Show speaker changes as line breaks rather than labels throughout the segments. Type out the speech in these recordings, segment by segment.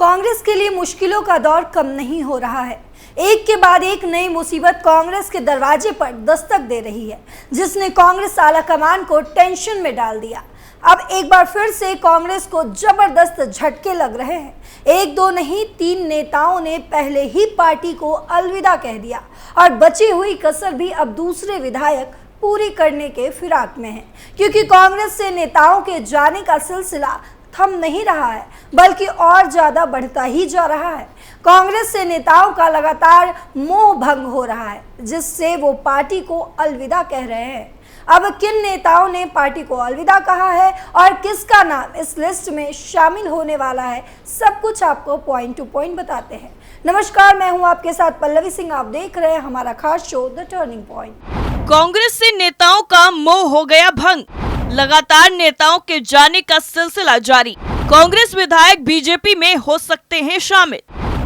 कांग्रेस के लिए मुश्किलों का दौर कम नहीं हो रहा है। एक के बाद एक नई मुसीबत कांग्रेस के दरवाजे पर दस्तक दे रही है, जिसने कांग्रेस आलाकमान को टेंशन में डाल दिया। अब एक बार फिर से कांग्रेस को जबरदस्त झटके लग रहे हैं। एक दो नहीं, 3 नेताओं ने पहले ही पार्टी को अलविदा कह दिया और बची हुई कसर भी अब दूसरे विधायक पूरी करने के फिराक में है, क्योंकि कांग्रेस से नेताओं के जाने का सिलसिला थम नहीं रहा है, बल्कि और ज्यादा बढ़ता ही जा रहा है। कांग्रेस से नेताओं का लगातार मोह भंग हो रहा है, जिससे वो पार्टी को अलविदा कह रहे हैं। अब किन नेताओं ने पार्टी को अलविदा कहा है और किसका नाम इस लिस्ट में शामिल होने वाला है, सब कुछ आपको पॉइंट टू पॉइंट बताते हैं। नमस्कार, मैं हूं आपके साथ पल्लवी सिंह। आप देख रहे हैं हमारा खास show the turning point.
Congress से नेताओं का मोह हो गया भंग, लगातार नेताओं के जाने का सिलसिला जारी। कांग्रेस विधायक बीजेपी में हो सकते हैं शामिल।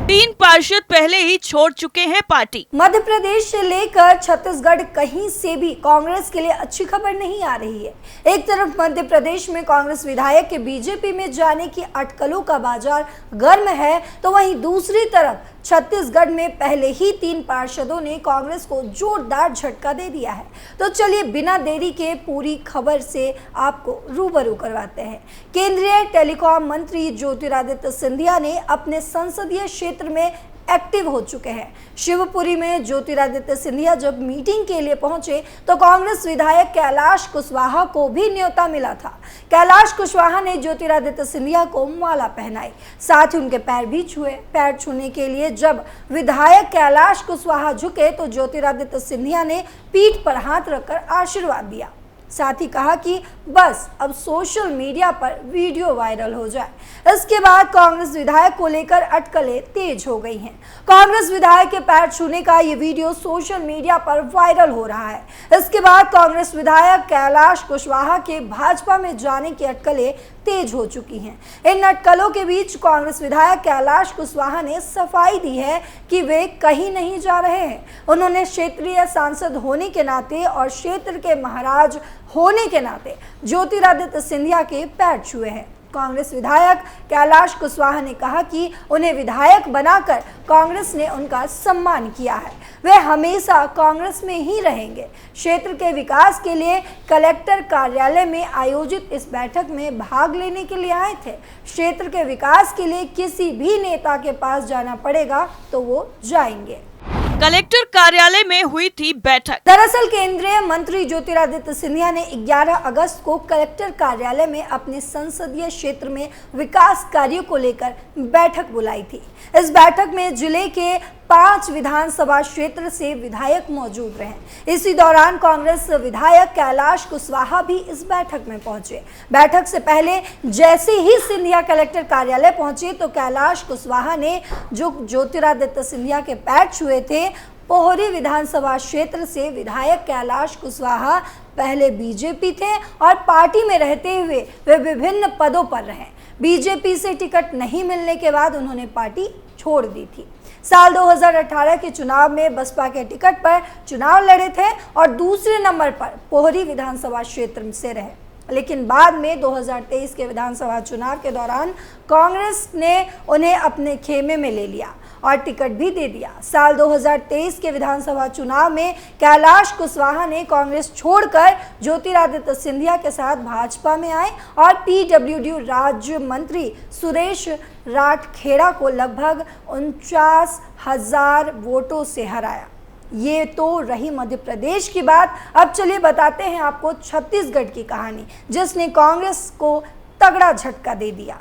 3 पार्षद पहले ही छोड़ चुके हैं पार्टी।
मध्य प्रदेश से लेकर छत्तीसगढ़ कहीं से भी कांग्रेस के लिए अच्छी खबर नहीं आ रही है। एक तरफ मध्य प्रदेश में कांग्रेस विधायक के बीजेपी में जाने की अटकलों का बाजार गर्म है, तो वहीं दूसरी तरफ छत्तीसगढ़ में पहले ही 3 पार्षदों ने कांग्रेस को जोरदार झटका दे दिया है। तो चलिए बिना देरी के पूरी खबर से आपको रूबरू करवाते हैं। केंद्रीय टेलीकॉम मंत्री ज्योतिरादित्य सिंधिया ने अपने संसदीय क्षेत्र में एक्टिव हो चुके हैं। शिवपुरी में ज्योतिरादित्य सिंधिया जब मीटिंग के लिए पहुंचे तो कांग्रेस विधायक कैलाश कुशवाहा को भी न्योता मिला था। कैलाश कुशवाहा ने ज्योतिरादित्य सिंधिया को माला पहनाई, साथ ही उनके पैर भी छुए। पैर छूने के लिए जब विधायक कैलाश कुशवाहा झुके तो ज्योतिरादित्य सिंधिया ने पीठ पर हाथ रखकर आशीर्वाद दिया। साथ ही कहा कि बस अब सोशल मीडिया पर वीडियो वायरल हो जाए। इसके बाद कांग्रेस विधायक को लेकर अटकलें तेज हो गई हैं। कांग्रेस विधायक के पैर छूने का ये वीडियो सोशल मीडिया पर वायरल हो रहा है। इसके बाद कांग्रेस विधायक कैलाश कुशवाहा के भाजपा में जाने की अटकलें तेज हो चुकी हैं। इन अटकलों के बीच कांग्रेस विधायक कैलाश कुशवाहा ने सफाई दी है कि वे कहीं नहीं जा रहे हैं। उन्होंने क्षेत्रीय सांसद होने के नाते और क्षेत्र के महाराज होने के नाते ज्योतिरादित्य सिंधिया के पैर छुए हैं। कांग्रेस विधायक कैलाश कुशवाहा ने कहा कि उन्हें विधायक बनाकर कांग्रेस ने उनका सम्मान किया है। वे हमेशा कांग्रेस में ही रहेंगे। क्षेत्र के विकास के लिए कलेक्टर कार्यालय में आयोजित इस बैठक में भाग लेने के लिए आए थे। क्षेत्र के विकास के लिए किसी भी नेता के पास जाना पड़ेगा तो वो जाएंगे।
कलेक्टर कार्यालय में हुई थी बैठक।
दरअसल केंद्रीय मंत्री ज्योतिरादित्य सिंधिया ने 11 अगस्त को कलेक्टर कार्यालय में अपने संसदीय क्षेत्र में विकास कार्यों को लेकर बैठक बुलाई थी। इस बैठक में जिले के 5 विधानसभा क्षेत्र से विधायक मौजूद रहे। इसी दौरान कांग्रेस विधायक कैलाश कुशवाहा भी इस बैठक में पहुंचे। बैठक से पहले जैसे ही सिंधिया कलेक्टर कार्यालय पहुंचे तो कैलाश कुशवाहा ने जो ज्योतिरादित्य सिंधिया के पैर छुए थे, पोहरी विधानसभा क्षेत्र से विधायक कैलाश कुशवाहा पहले बीजेपी थे और पार्टी में रहते हुए वे विभिन्न पदों पर रहे। बीजेपी से टिकट नहीं मिलने के बाद उन्होंने पार्टी छोड़ दी थी। साल 2018 के चुनाव में बसपा के टिकट पर चुनाव लड़े थे और दूसरे नंबर पर पोहरी विधानसभा क्षेत्र से रहे, लेकिन बाद में 2023 के विधानसभा चुनाव के दौरान कांग्रेस ने उन्हें अपने खेमे में ले लिया और टिकट भी दे दिया। साल 2023 के विधानसभा चुनाव में कैलाश कुशवाहा ने कांग्रेस छोड़कर ज्योतिरादित्य सिंधिया के साथ भाजपा में आए और पीडब्ल्यूडी राज्य मंत्री सुरेश राठखेड़ा को लगभग 49,000 वोटों से हराया। ये तो रही मध्य प्रदेश की बात। अब चलिए बताते हैं आपको छत्तीसगढ़ की कहानी, जिसने कांग्रेस को तगड़ा झटका दे दिया।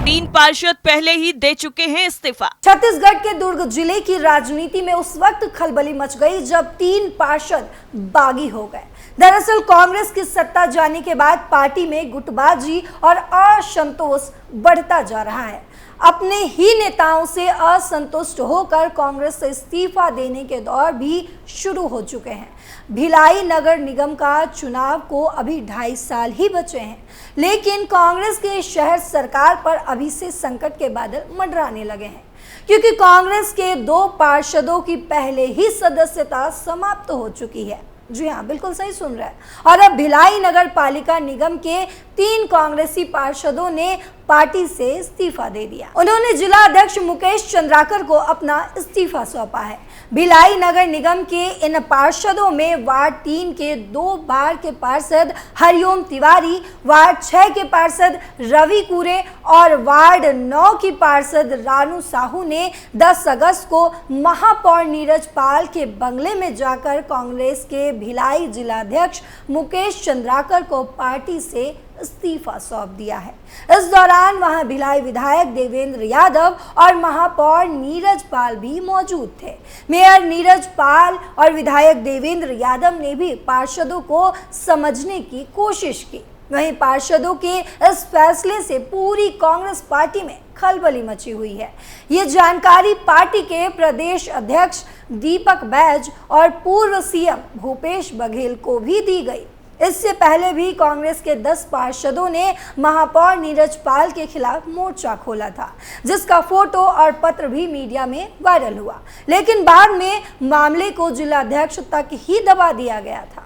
3 पार्षद पहले ही दे चुके हैं इस्तीफा।
छत्तीसगढ़ के दुर्ग जिले की राजनीति में उस वक्त खलबली मच गई जब 3 पार्षद बागी हो गए। दरअसल कांग्रेस की सत्ता जाने के बाद पार्टी में गुटबाजी और असंतोष बढ़ता जा रहा है। अपने ही नेताओं से असंतुष्ट होकर कांग्रेस से इस्तीफा देने के दौर भी शुरू हो चुके हैं। भिलाई नगर निगम का चुनाव को अभी 2.5 साल ही बचे हैं, लेकिन कांग्रेस के शहर सरकार पर अभी से संकट के बादल मंडराने लगे हैं, क्योंकि कांग्रेस के 2 पार्षदों की पहले ही सदस्यता समाप्त हो चुकी है। जी हाँ, बिल्कुल सही सुन रहे हैं। और अब भिलाई नगर पालिका निगम के 3 कांग्रेसी पार्षदों ने पार्टी से इस्तीफा दे दिया। उन्होंने जिला अध्यक्ष मुकेश चंद्राकर को अपना इस्तीफा सौंपा है। भिलाई नगर निगम के इन पार्षदों में वार्ड 3 के 2 बार के पार्षद हरिओम तिवारी, वार्ड 6 के पार्षद रवि कुरे और वार्ड 9 की पार्षद रानू साहू ने 10 अगस्त को महापौर नीरज पाल के बंगले में जाकर कांग्रेस के भिलाई जिलाध्यक्ष मुकेश चंद्राकर को पार्टी से इस्तीफा सौंप दिया है। इस दौरान वहां भिलाई विधायक देवेंद्र यादव और महापौर नीरज पाल भी मौजूद थे। मेयर नीरज पाल और विधायक देवेंद्र यादव ने भी पार्षदों को समझने की कोशिश की। वहीं पार्षदों के इस फैसले से पूरी कांग्रेस पार्टी में खलबली मची हुई है। ये जानकारी पार्टी के प्रदेश अध्यक्ष दीपक बैज और पूर्व सीएम भूपेश बघेल को भी दी गई। इससे पहले भी कांग्रेस के 10 पार्षदों ने महापौर नीरज पाल के खिलाफ मोर्चा खोला था, जिसका फोटो और पत्र भी मीडिया में वायरल हुआ, लेकिन बाद में मामले को जिलाध्यक्ष तक ही दबा दिया गया था।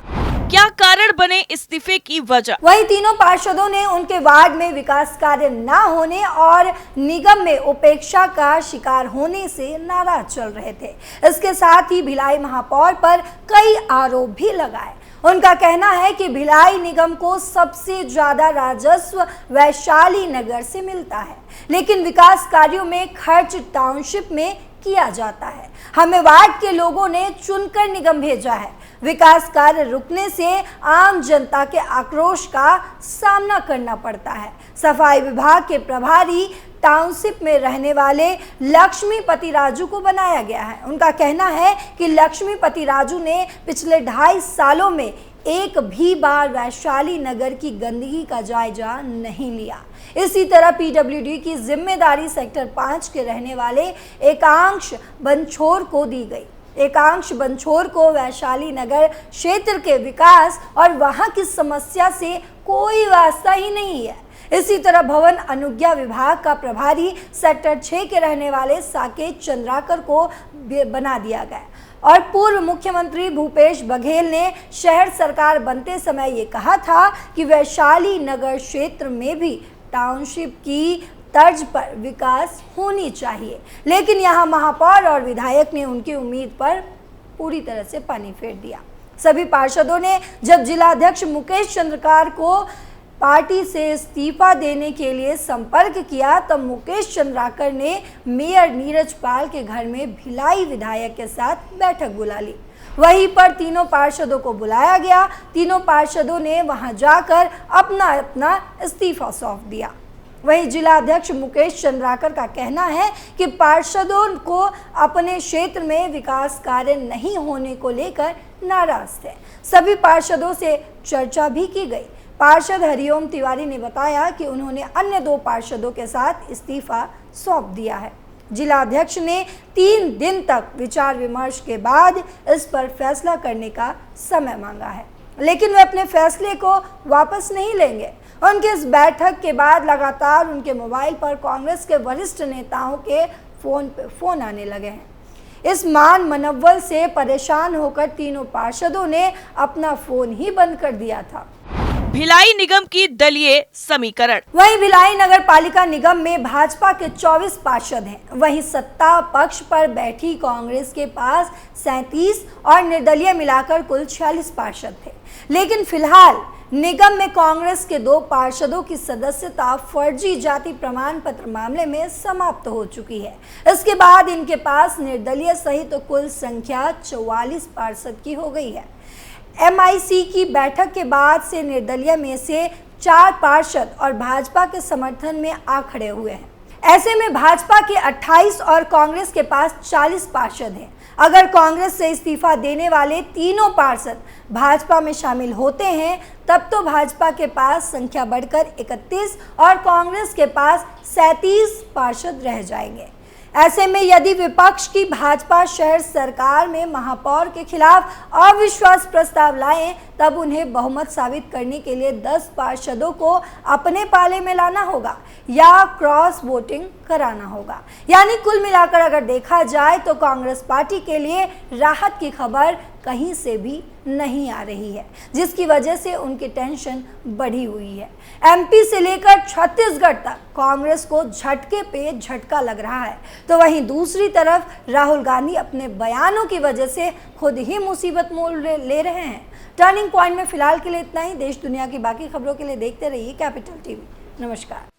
क्या कारण बने इस्तीफे की वजह?
वहीं तीनों पार्षदों ने उनके वार्ड में विकास कार्य न होने और निगम में उपेक्षा का शिकार होने से नाराज चल रहे थे। इसके साथ ही भिलाई महापौर पर कई आरोप भी लगाए। उनका कहना है कि भिलाई निगम को सबसे ज्यादा राजस्व वैशाली नगर से मिलता है, लेकिन विकास कार्यों में खर्च टाउनशिप में किया जाता है। हमें वार्ड के लोगों ने चुनकर निगम भेजा है। विकास कार्य रुकने से आम जनता के आक्रोश का सामना करना पड़ता है। सफाई विभाग के प्रभारी टाउनशिप में रहने वाले लक्ष्मीपति राजू को बनाया गया है। उनका कहना है कि लक्ष्मीपति राजू ने पिछले 2.5 सालों में एक भी बार वैशाली नगर की गंदगी का जायजा नहीं लिया। इसी तरह पीडब्ल्यूडी की जिम्मेदारी सेक्टर 5 के रहने वाले एकांश बंछोर को दी गई। एकांश बंछोर को वैशाली नगर क्षेत्र के विकास और वहां की समस्या से कोई वास्ता ही नहीं है। इसी तरह भवन अनुज्ञा विभाग का प्रभारी सेक्टर 6 के रहने वाले साकेत चंद्राकर को बना दिया गया। और पूर्व मुख्यमंत्री भूपेश बघेल ने शहर सरकार बनते समय ये कहा था कि वैशाली नगर क्षेत्र में भी टाउनशिप की तर्ज पर विकास होनी चाहिए, लेकिन यहाँ महापौर और विधायक ने उनकी उम्मीद पर पूरी तरह से पानी फेर दिया। सभी पार्षदों ने जब जिलाध्यक्ष मुकेश चंद्रकार को पार्टी से इस्तीफा देने के लिए संपर्क किया, तब मुकेश चंद्राकर ने मेयर नीरज पाल के घर में भिलाई विधायक के साथ बैठक बुला ली। वहीं पर तीनों पार्षदों को बुलाया गया। तीनों पार्षदों ने वहां जाकर अपना अपना इस्तीफा सौंप दिया। वहीं जिला अध्यक्ष मुकेश चंद्राकर का कहना है कि पार्षदों को अपने क्षेत्र में विकास कार्य नहीं होने को लेकर नाराज थे। सभी पार्षदों से चर्चा भी की गई। पार्षद हरिओम तिवारी ने बताया कि उन्होंने अन्य 2 पार्षदों के साथ इस्तीफा सौंप दिया है। जिला अध्यक्ष ने 3 दिन तक विचार विमर्श के बाद इस पर फैसला करने का समय मांगा है, लेकिन वे अपने फैसले को वापस नहीं लेंगे। उनके इस बैठक के बाद लगातार उनके मोबाइल पर कांग्रेस के वरिष्ठ नेताओं के फोन आने लगे हैं। इस मान मनोबल से परेशान होकर तीनों पार्षदों ने अपना फोन ही बंद कर दिया था।
भिलाई निगम की दलीय समीकरण।
वहीं भिलाई नगर पालिका निगम में भाजपा के 24 पार्षद हैं। वहीं सत्ता पक्ष पर बैठी कांग्रेस के पास 37 और निर्दलीय मिलाकर कुल 46 पार्षद थे। लेकिन फिलहाल निगम में कांग्रेस के 2 पार्षदों की सदस्यता फर्जी जाति प्रमाण पत्र मामले में समाप्त हो चुकी है। इसके बाद इनके पास निर्दलीय सहित कुल संख्या 44 पार्षद की हो गई है। MIC की बैठक के बाद से निर्दलीय में से 4 पार्षद और भाजपा के समर्थन में आ खड़े हुए हैं। ऐसे में भाजपा के 28 और कांग्रेस के पास 40 पार्षद हैं। अगर कांग्रेस से इस्तीफा देने वाले तीनों पार्षद भाजपा में शामिल होते हैं, तब तो भाजपा के पास संख्या बढ़कर 31 और कांग्रेस के पास 37 पार्षद रह जाएंगे। ऐसे में यदि विपक्ष की भाजपा शहर सरकार में महापौर के खिलाफ अविश्वास प्रस्ताव लाएं, तब उन्हें बहुमत साबित करने के लिए 10 पार्षदों को अपने पाले में लाना होगा या क्रॉस वोटिंग कराना होगा। यानी कुल मिलाकर अगर देखा जाए तो कांग्रेस पार्टी के लिए राहत की खबर कहीं से भी नहीं आ रही है, जिसकी वजह से उनकी टेंशन बढ़ी हुई है। एमपी से लेकर छत्तीसगढ़ तक कांग्रेस को झटके पे झटका लग रहा है, तो वहीं दूसरी तरफ राहुल गांधी अपने बयानों की वजह से खुद ही मुसीबत मोल ले रहे हैं। टर्निंग पॉइंट में फिलहाल के लिए इतना ही। देश दुनिया की बाकी खबरों के लिए देखते रहिए कैपिटल टीवी। नमस्कार।